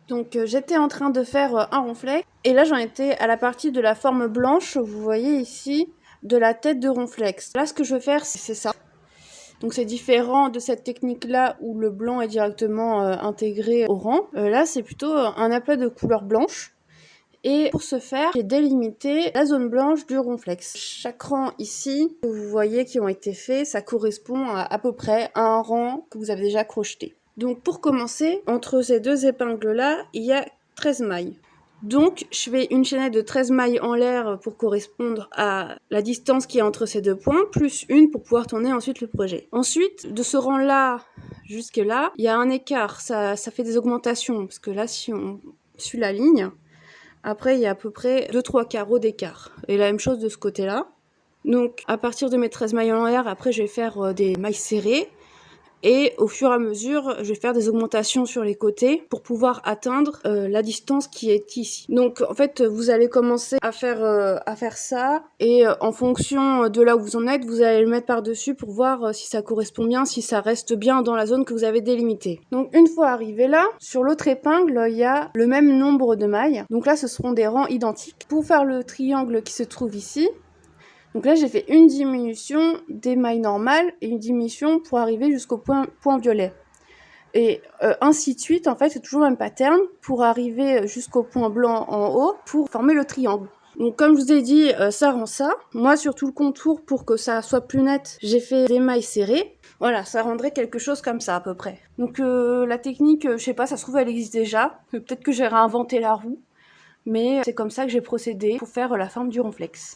Donc j'étais en train de faire un ronflex et là j'en étais à la partie de la forme blanche, vous voyez ici, de la tête de ronflex. Là ce que je veux faire c'est ça. Donc c'est différent de cette technique-là où le blanc est directement intégré au rang. Là c'est plutôt un aplat de couleur blanche. Et pour ce faire, j'ai délimité la zone blanche du ronflex. Chaque rang ici, que vous voyez qui ont été faits, ça correspond à peu près à un rang que vous avez déjà crocheté. Donc pour commencer, entre ces deux épingles-là, il y a 13 mailles. Donc je fais une chaînette de 13 mailles en l'air pour correspondre à la distance qui est entre ces deux points, plus une pour pouvoir tourner ensuite le projet. Ensuite, de ce rang-là jusque là, il y a un écart, ça fait des augmentations, parce que là, si on suit la ligne, après il y a à peu près 2-3 carreaux d'écart. Et la même chose de ce côté-là. Donc à partir de mes 13 mailles en l'air, après je vais faire des mailles serrées. Et au fur et à mesure, je vais faire des augmentations sur les côtés pour pouvoir atteindre la distance qui est ici. Donc en fait, vous allez commencer à faire ça et en fonction de là où vous en êtes, vous allez le mettre par-dessus pour voir si ça correspond bien, si ça reste bien dans la zone que vous avez délimitée. Donc une fois arrivé là, sur l'autre épingle, il y a le même nombre de mailles. Donc là, ce seront des rangs identiques. Pour faire le triangle qui se trouve ici, donc là, j'ai fait une diminution des mailles normales et une diminution pour arriver jusqu'au point violet. Et ainsi de suite, en fait, c'est toujours le même pattern pour arriver jusqu'au point blanc en haut pour former le triangle. Donc comme je vous ai dit, ça rend ça. Moi, sur tout le contour, pour que ça soit plus net, j'ai fait des mailles serrées. Voilà, ça rendrait quelque chose comme ça à peu près. Donc la technique, je sais pas, ça se trouve, elle existe déjà. Peut-être que j'ai réinventé la roue. Mais c'est comme ça que j'ai procédé pour faire la forme du ronflex.